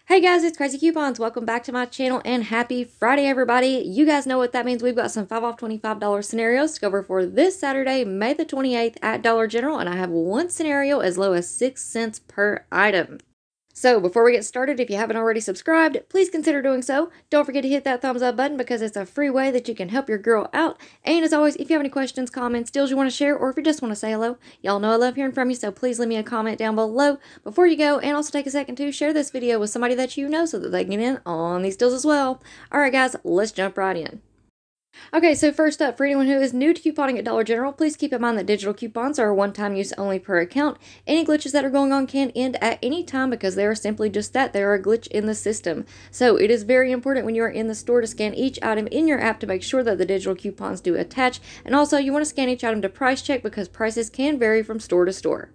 Hey guys, it's Craz-E Coupons. Welcome back to my channel and happy Friday, everybody. You guys know what that means. We've got some 5 off $25 scenarios to go over for this Saturday, May the 28th at Dollar General, and I have one scenario as low as 6 cents per item. So before we get started, if you haven't already subscribed, please consider doing so. Don't forget to hit that thumbs up button because it's a free way that you can help your girl out. And as always, if you have any questions, comments, deals you want to share, or if you just want to say hello, y'all know I love hearing from you, so please leave me a comment down below before you go. And also take a second to share this video with somebody that you know so that they can get in on these deals as well. Alright guys, let's jump right in. Okay, so first up, for anyone who is new to couponing at Dollar General, please keep in mind that digital coupons are one-time use only per account. Any glitches that are going on can end at any time because they are simply just that. They are a glitch in the system. So it is very important when you are in the store to scan each item in your app to make sure that the digital coupons do attach. And also, you want to scan each item to price check because prices can vary from store to store.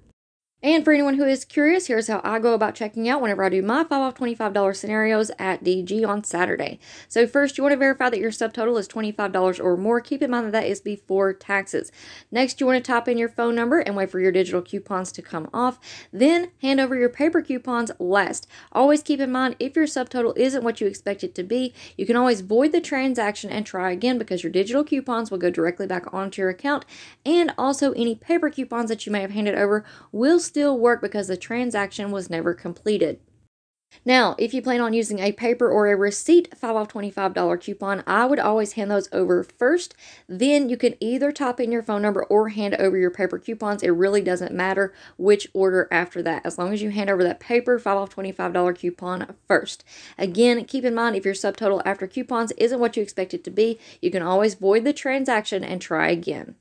And for anyone who is curious, here's how I go about checking out whenever I do my 5 off $25 scenarios at DG on Saturday. So first, you want to verify that your subtotal is $25 or more. Keep in mind that that is before taxes. Next, you want to type in your phone number and wait for your digital coupons to come off. Then, hand over your paper coupons last. Always keep in mind, if your subtotal isn't what you expect it to be, you can always void the transaction and try again because your digital coupons will go directly back onto your account. And also, any paper coupons that you may have handed over will still work because the transaction was never completed. Now, if you plan on using a paper or a receipt 5 off $25 coupon, I would always hand those over first. Then you can either type in your phone number or hand over your paper coupons. It really doesn't matter which order after that, as long as you hand over that paper 5 off $25 coupon first. Again, keep in mind if your subtotal after coupons isn't what you expect it to be, you can always void the transaction and try again.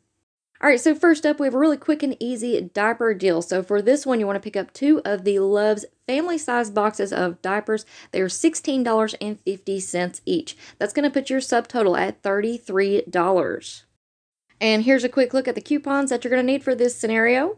Alright, so first up, we have a really quick and easy diaper deal. So for this one, you want to pick up 2 of the Love's family-size boxes of diapers. They are $16.50 each. That's going to put your subtotal at $33. And here's a quick look at the coupons that you're going to need for this scenario.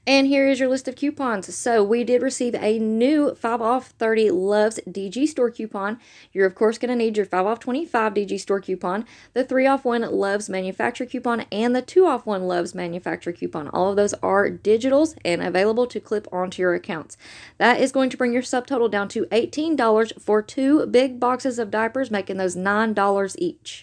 And here is your list of coupons. So we did receive a new 5 off 30 Love's DG store coupon. You're of course going to need your 5 off 25 DG store coupon, the 3 off 1 Love's manufacturer coupon, and the 2 off 1 Love's manufacturer coupon. All of those are digitals and available to clip onto your accounts. That is going to bring your subtotal down to $18 for 2 big boxes of diapers, making those $9 each.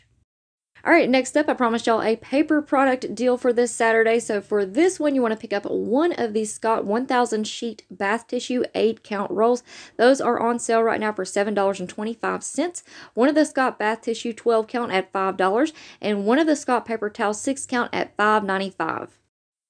Alright, next up, I promised y'all a paper product deal for this Saturday. So for this one, you want to pick up 1 of these Scott 1000 sheet bath tissue 8-count rolls. Those are on sale right now for $7.25. 1 of the Scott bath tissue 12-count at $5, and 1 of the Scott paper towel 6-count at $5.95.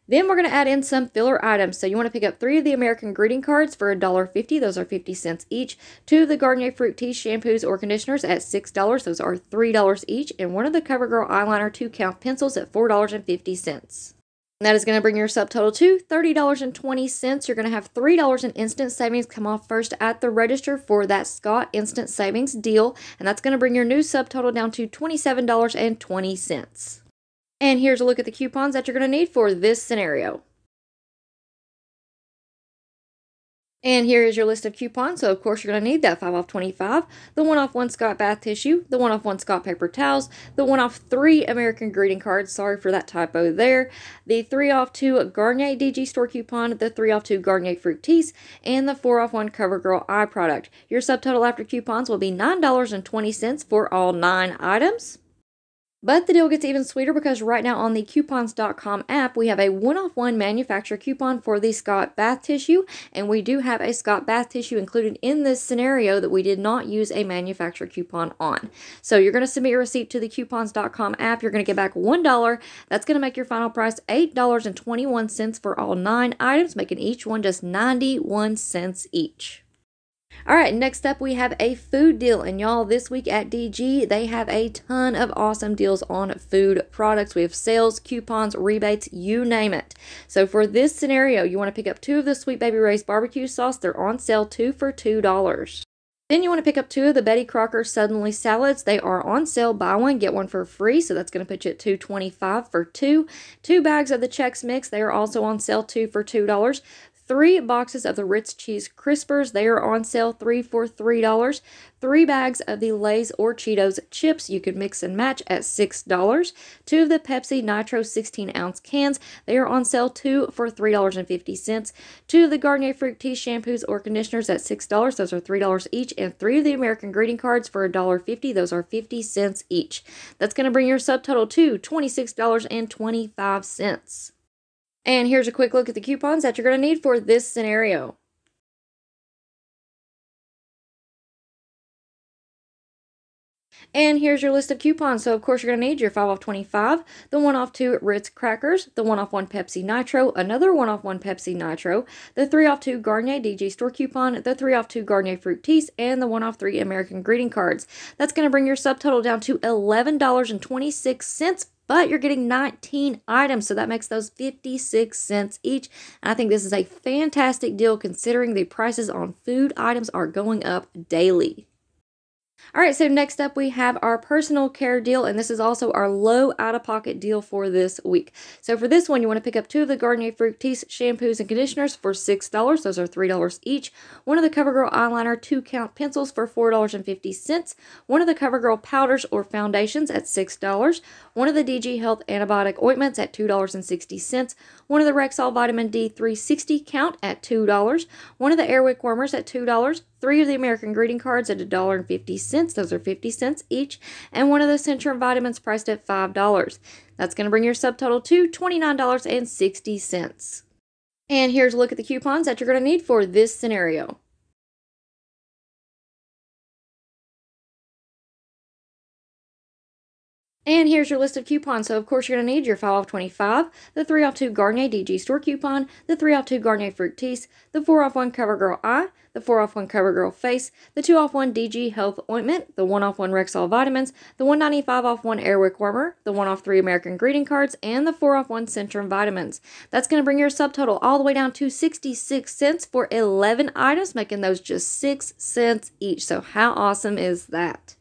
Then we're going to add in some filler items. So you want to pick up 3 of the American greeting cards for $1.50. Those are 50 cents each. 2 of the Garnier Fructis shampoos or conditioners at $6. Those are $3 each. And 1 of the CoverGirl eyeliner 2-count pencils at $4.50. That is going to bring your subtotal to $30.20. You're going to have $3 in instant savings come off first at the register for that Scott instant savings deal. And that's going to bring your new subtotal down to $27.20. And here's a look at the coupons that you're going to need for this scenario. And here is your list of coupons. So, of course, you're going to need that 5 off 25, the 1 off 1 Scott bath tissue, the 1 off 1 Scott paper towels, the 1 off 3 American greeting cards. Sorry for that typo there. The 3 off 2 Garnier DG store coupon, the 3 off 2 Garnier Fructis, and the 4 off 1 CoverGirl eye product. Your subtotal after coupons will be $9.20 for all 9 items. But the deal gets even sweeter because right now on the coupons.com app, we have a 1 off 1 manufacturer coupon for the Scott bath tissue. And we do have a Scott bath tissue included in this scenario that we did not use a manufacturer coupon on. So you're going to submit your receipt to the coupons.com app. You're going to get back $1. That's going to make your final price $8.21 for all 9 items, making each one just 91 cents each. Alright, next up we have a food deal, and y'all, this week at DG, they have a ton of awesome deals on food products. We have sales, coupons, rebates, you name it. So for this scenario, you want to pick up 2 of the Sweet Baby Ray's barbecue sauce. They're on sale 2 for $2. Then you want to pick up 2 of the Betty Crocker Suddenly salads. They are on sale, buy 1, get 1 for free. So that's going to put you at $2.25 for 2. 2 bags of the Chex Mix. They are also on sale 2 for $2. 3 boxes of the Ritz Cheese Crispers. They are on sale, 3 for $3. 3 bags of the Lay's or Cheetos chips. You can mix and match at $6. 2 of the Pepsi Nitro 16-ounce cans. They are on sale, 2 for $3.50. 2 of the Garnier Fructis shampoos or conditioners at $6. Those are $3 each. And 3 of the American greeting cards for $1.50. Those are 50 cents each. That's going to bring your subtotal to $26.25. And here's a quick look at the coupons that you're going to need for this scenario. And here's your list of coupons. So, of course, you're going to need your 5 off 25, the 1 off 2 Ritz crackers, the 1 off 1 Pepsi Nitro, another 1 off 1 Pepsi Nitro, the 3 off 2 Garnier DG store coupon, the 3 off 2 Garnier Fructis, and the 1 off 3 American greeting cards. That's going to bring your subtotal down to $11.26. But you're getting 19 items, so that makes those 56 cents each. And I think this is a fantastic deal considering the prices on food items are going up daily. Alright, so next up we have our personal care deal, and this is also our low out-of-pocket deal for this week. So for this one, you want to pick up 2 of the Garnier Fructis shampoos and conditioners for $6. Those are $3 each. 1 of the CoverGirl eyeliner 2-count pencils for $4.50. 1 of the CoverGirl powders or foundations at $6. 1 of the DG Health antibiotic ointments at $2.60. 1 of the Rexall Vitamin D 360 count at $2. 1 of the Airwick warmers at $2. 3 of the American greeting cards at $1.50. Those are 50 cents each. And 1 of the Centrum vitamins priced at $5. That's going to bring your subtotal to $29.60. And here's a look at the coupons that you're going to need for this scenario. And here's your list of coupons. So, of course, you're going to need your 5 off 25, the 3 off 2 Garnier DG store coupon, the 3 off 2 Garnier Fructis, the 4 off 1 CoverGirl Eye, the 4 off 1 CoverGirl Face, the 2 off 1 DG Health Ointment, the 1 off 1 Rexall Vitamins, the 195 off 1 Airwick Warmer, the 1 off 3 American Greeting Cards, and the 4 off 1 Centrum Vitamins. That's going to bring your subtotal all the way down to 66 cents for 11 items, making those just 6 cents each. So how awesome is that?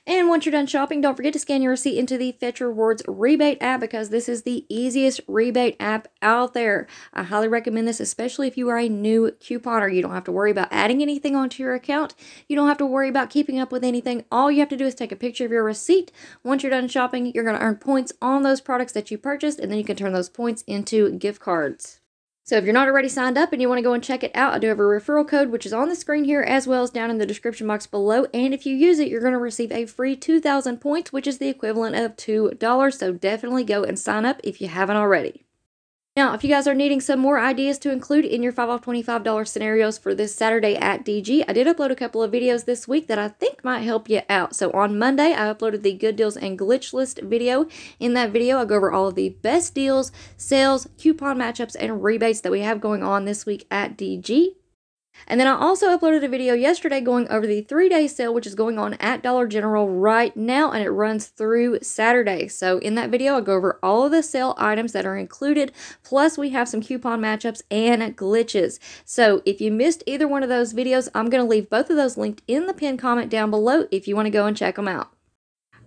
And once you're done shopping, don't forget to scan your receipt into the Fetch Rewards Rebate app because this is the easiest rebate app out there. I highly recommend this, especially if you are a new couponer. You don't have to worry about adding anything onto your account. You don't have to worry about keeping up with anything. All you have to do is take a picture of your receipt. Once you're done shopping, you're going to earn points on those products that you purchased, and then you can turn those points into gift cards. So if you're not already signed up and you want to go and check it out, I do have a referral code, which is on the screen here as well as down in the description box below. And if you use it, you're going to receive a free 2,000 points, which is the equivalent of $2. So definitely go and sign up if you haven't already. Now, if you guys are needing some more ideas to include in your 5 off $25 scenarios for this Saturday at DG, I did upload a couple of videos this week that I think might help you out. So on Monday, I uploaded the Good Deals and Glitch List video. In that video, I go over all of the best deals, sales, coupon matchups, and rebates that we have going on this week at DG. And then I also uploaded a video yesterday going over the 3-day sale, which is going on at Dollar General right now, and it runs through Saturday. So in that video, I go over all of the sale items that are included, plus we have some coupon matchups and glitches. So if you missed either one of those videos, I'm going to leave both of those linked in the pinned comment down below if you want to go and check them out.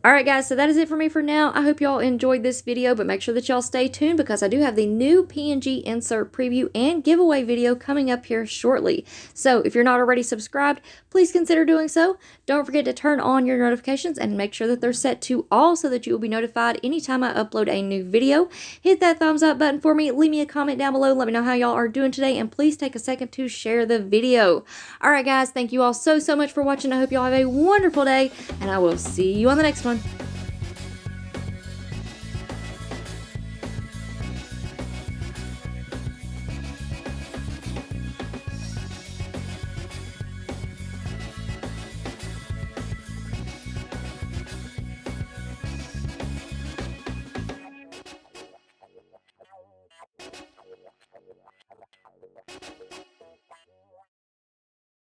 Alright guys, so that is it for me for now. I hope y'all enjoyed this video, but make sure that y'all stay tuned because I do have the new PNG insert preview and giveaway video coming up here shortly. So if you're not already subscribed, please consider doing so. Don't forget to turn on your notifications and make sure that they're set to all so that you will be notified anytime I upload a new video. Hit that thumbs up button for me, leave me a comment down below, let me know how y'all are doing today, and please take a second to share the video. Alright guys, thank you all so much for watching. I hope y'all have a wonderful day, and I will see you on the next one.